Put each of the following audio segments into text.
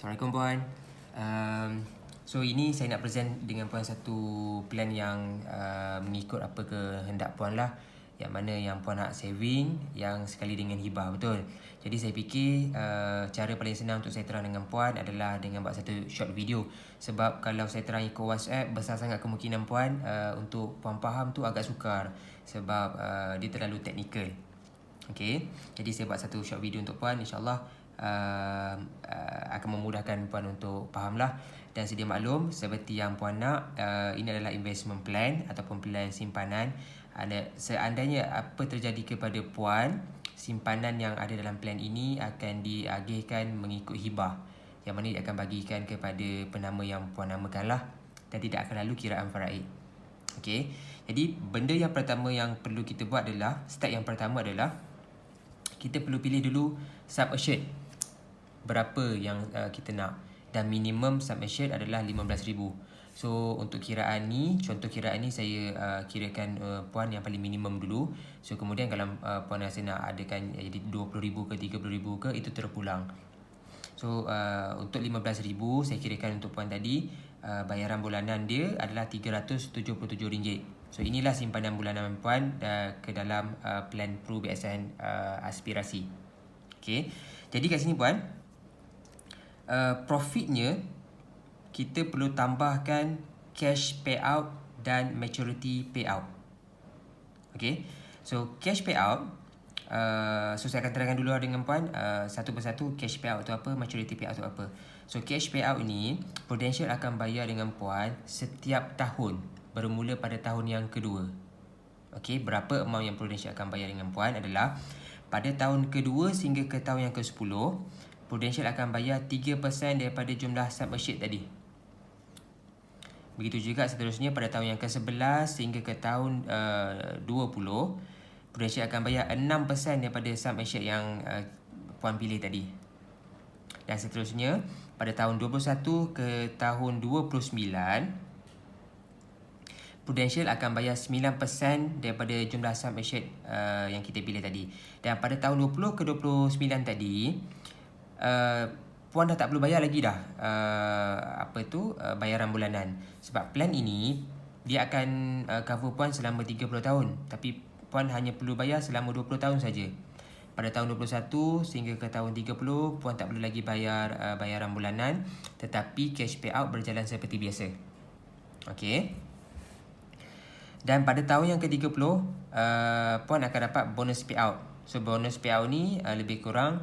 Assalamualaikum puan. So ini saya nak present dengan puan satu plan yang mengikut apa kehendak puan lah. Yang mana yang puan nak saving, yang sekali dengan hibah, betul. Jadi saya fikir cara paling senang untuk saya terang dengan puan adalah dengan buat satu short video. Sebab kalau saya terang ikut WhatsApp, besar sangat kemungkinan puan untuk puan faham tu agak sukar. Sebab dia terlalu teknikal. Okay, jadi saya buat satu short video untuk puan, InsyaAllah akan memudahkan puan untuk faham lah. Dan sedia maklum, seperti yang puan nak, ini adalah investment plan ataupun plan simpanan. Seandainya apa terjadi kepada puan, simpanan yang ada dalam plan ini akan diagihkan mengikut hibah, yang mana dia akan bagikan kepada penama yang puan namakan lah, dan tidak akan lalu kiraan faraid. Okay, jadi benda yang pertama yang perlu kita buat adalah, step yang pertama adalah kita perlu pilih dulu sum assured berapa yang kita nak, dan minimum sum assured adalah 15,000. So untuk kiraan ni, contoh kiraan ni saya kirakan puan yang paling minimum dulu. So kemudian kalau puan rasa nak adakan jadi 20,000 ke 30,000 ke, itu terpulang. So untuk 15,000 saya kirakan untuk puan tadi, bayaran bulanan dia adalah RM377. So inilah simpanan bulanan puan ke dalam plan Pru BSN Aspirasi. Okay, jadi kat sini puan, profitnya kita perlu tambahkan cash payout dan maturity payout. Okay, so cash payout, so saya akan terangkan dulu dengan puan satu persatu cash payout tu apa, maturity payout tu apa. So cash payout ni Prudential akan bayar dengan puan setiap tahun bermula pada tahun yang kedua. Okay, berapa amount yang Prudential akan bayar dengan puan adalah pada tahun kedua sehingga ke tahun yang ke-10, Prudential akan bayar 3% daripada jumlah sum assured tadi. Begitu juga seterusnya pada tahun yang ke-11 sehingga ke tahun 20, Prudential akan bayar 6% daripada sum assured yang puan pilih tadi. Dan seterusnya pada tahun 21 ke tahun 29, Prudential akan bayar 9% daripada jumlah sum assured yang kita pilih tadi. Dan pada tahun 20 ke 29 tadi, puan dah tak perlu bayar lagi dah bayaran bulanan. Sebab plan ini dia akan cover puan selama 30 tahun, tapi puan hanya perlu bayar selama 20 tahun saja. Pada tahun 21 sehingga ke tahun 30, puan tak perlu lagi bayar bayaran bulanan, tetapi cash payout berjalan seperti biasa. Okey. Dan pada tahun yang ke-30, puan akan dapat bonus payout. So bonus payout ni lebih kurang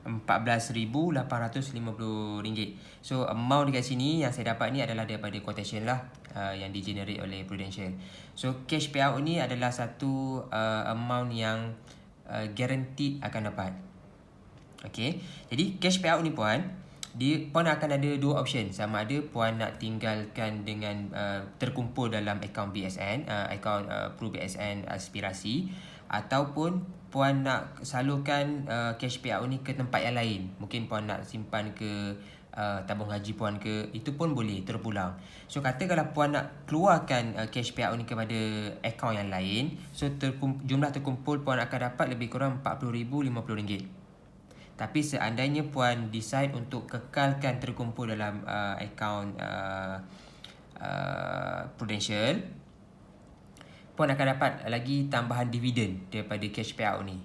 RM14,850. So amount dekat sini yang saya dapat ni adalah daripada quotation lah, yang di-generate oleh Prudential. So cash payout ni adalah satu amount yang guaranteed akan dapat. Okay, jadi cash payout ni puan, puan akan ada dua option. Sama ada puan nak tinggalkan dengan terkumpul dalam akaun BSN, akaun Pru BSN Aspirasi, ataupun puan nak salurkan cash payout ni ke tempat yang lain. Mungkin puan nak simpan ke tabung haji puan ke, itu pun boleh terpulang. So katakanlah puan nak keluarkan cash payout ni kepada akaun yang lain, so jumlah terkumpul puan akan dapat lebih kurang RM40,050. Tapi seandainya puan decide untuk kekalkan terkumpul dalam akaun Prudential, puan akan dapat lagi tambahan dividen daripada cash payout ni.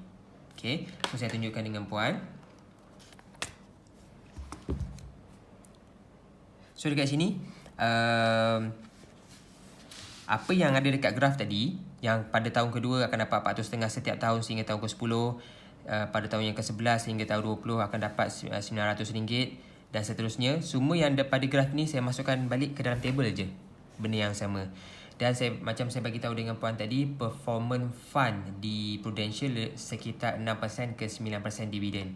Okay, so saya tunjukkan dengan puan. So dekat sini, apa yang ada dekat graf tadi, yang pada tahun kedua akan dapat 400.5 setiap tahun sehingga tahun ke-10, pada tahun yang ke-11 hingga tahun 20 akan dapat RM900, dan seterusnya. Semua yang ada pada graf ni saya masukkan balik ke dalam table je, benda yang sama. Dan macam saya bagi tahu dengan puan tadi, performance fund di Prudential sekitar 6% ke 9% dividen.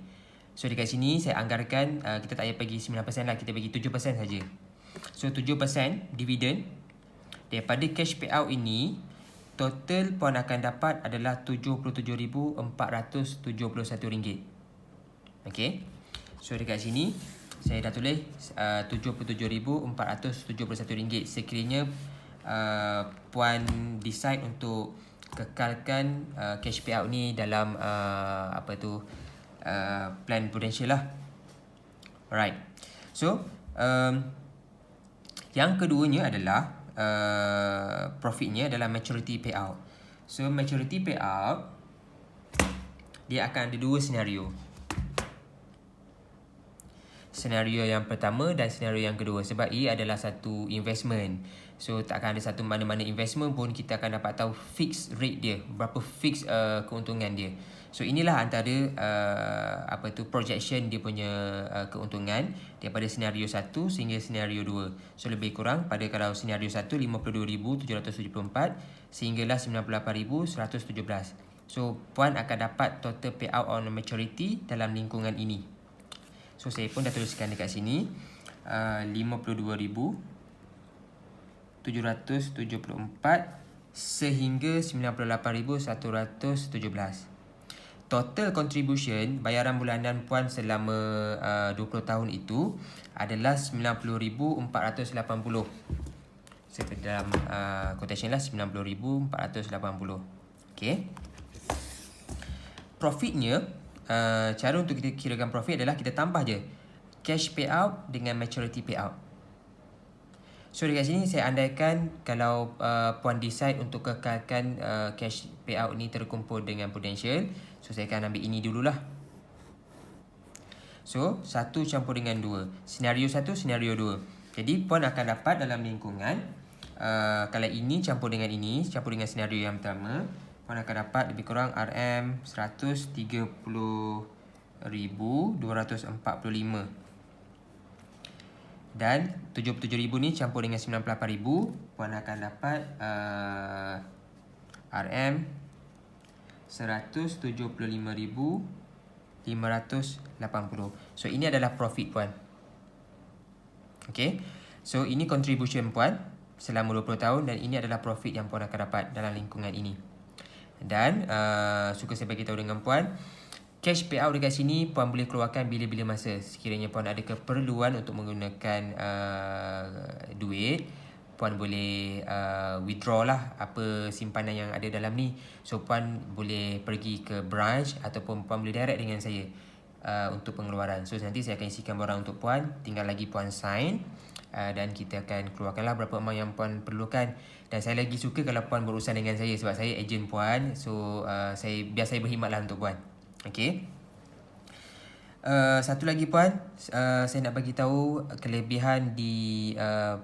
So dekat sini saya anggarkan kita tak payah bagi 9% lah, kita bagi 7% saja. So 7% dividen daripada cash payout ini, total puan akan dapat adalah RM77,471. Okay, so dekat sini saya dah tulis RM77,471. Sekiranya puan decide untuk kekalkan cash payout ni dalam plan Prudential lah. Alright. So yang keduanya adalah profitnya adalah maturity payout. So maturity payout dia akan ada dua senario. Senario yang pertama dan senario yang kedua, sebab ia adalah satu investment. So tak akan ada satu mana-mana investment pun kita akan dapat tahu fixed rate dia, berapa fixed keuntungan dia. So inilah antara projection dia punya keuntungan daripada senario 1 sehingga senario 2. So lebih kurang pada kalau senario 1 52,774 sehinggalah 98,117. So puan akan dapat total payout on maturity dalam lingkungan ini. So saya pun dah tuliskan dekat sini 52,774 sehingga 98,117. Total contribution bayaran bulanan puan selama 20 tahun itu adalah 90,480. Saya dalam quotation lah 90,480. Okay. Profitnya, cara untuk kita kirakan profit adalah kita tambah je cash payout dengan maturity payout. So dekat sini saya andaikan kalau puan decide untuk kekalkan cash payout ni terkumpul dengan Prudential, so saya akan ambil ini dululah. So 1 campur dengan 2, senario 1, senario 2. Jadi puan akan dapat dalam lingkungan kalau ini campur dengan ini, campur dengan senario yang pertama, puan akan dapat lebih kurang RM 130,245. Dan 77,000 ni campur dengan 98,000, puan akan dapat RM 175,580. So ini adalah profit puan. Okay. So ini contribution puan selama 20 tahun dan ini adalah profit yang puan akan dapat dalam lingkungan ini. Dan suka saya bagi tahu dengan puan, cash payout dekat sini puan boleh keluarkan bila-bila masa. Sekiranya puan ada keperluan untuk menggunakan duit, puan boleh withdraw lah apa simpanan yang ada dalam ni. So puan boleh pergi ke branch ataupun puan boleh direct dengan saya untuk pengeluaran. So nanti saya akan isikan barang untuk puan, tinggal lagi puan sign dan kita akan keluarkanlah berapa amount yang puan perlukan. Dan saya lagi suka kalau puan berurusan dengan saya sebab saya ejen puan. So biar saya berkhidmatlah untuk puan. Okay. Satu lagi puan, saya nak bagi tahu kelebihan di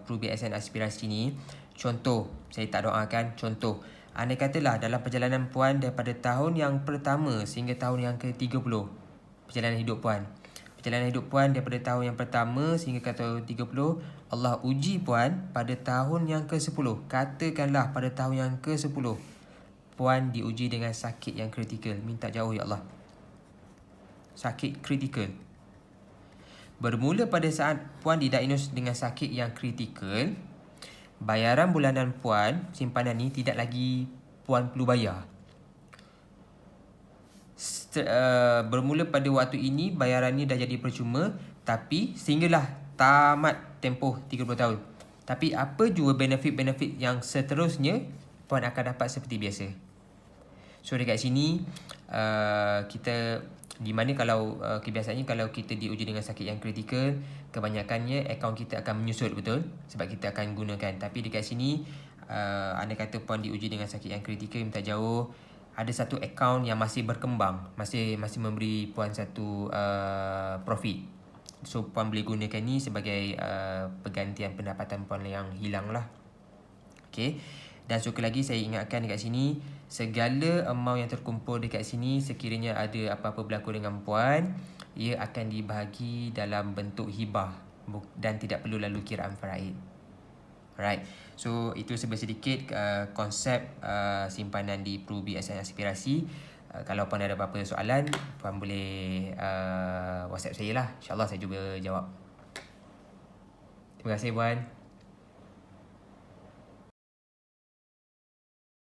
Pru BSN Aspirasi ni. Contoh, saya tak doakan, contoh, andai katalah dalam perjalanan puan daripada tahun yang pertama sehingga tahun yang ke-30, perjalanan hidup puan. Perjalanan hidup puan daripada tahun yang pertama sehingga ke tahun 30, Allah uji puan pada tahun yang ke-10. Katakanlah pada tahun yang ke-10 puan diuji dengan sakit yang kritikal. Minta jauh ya Allah. Sakit kritikal. Bermula pada saat puan didiagnose dengan sakit yang kritikal, bayaran bulanan puan, simpanan ni tidak lagi puan perlu bayar. Bermula pada waktu ini, bayaran ni dah jadi percuma, tapi sehinggalah tamat tempoh 30 tahun. Tapi apa jua benefit-benefit yang seterusnya, puan akan dapat seperti biasa. So dekat sini, kita di mana kalau kebiasaannya kalau kita diuji dengan sakit yang kritikal, kebanyakannya akaun kita akan menyusut, betul? Sebab kita akan gunakan. Tapi dekat sini andai kata puan diuji dengan sakit yang kritikal, minta jauh, ada satu akaun yang masih berkembang, masih memberi puan satu profit. So puan boleh gunakan ni sebagai pergantian pendapatan puan yang hilang lah. Okay. Dan sekali lagi saya ingatkan dekat sini, segala amount yang terkumpul dekat sini, sekiranya ada apa-apa berlaku dengan puan, ia akan dibahagi dalam bentuk hibah dan tidak perlu lalu kiraan faraid. Alright. So itu sedikit konsep simpanan di Pru BSN Aspirasi. Kalau puan ada apa-apa soalan, puan boleh WhatsApp saya lah. InsyaAllah saya cuba jawab. Terima kasih puan.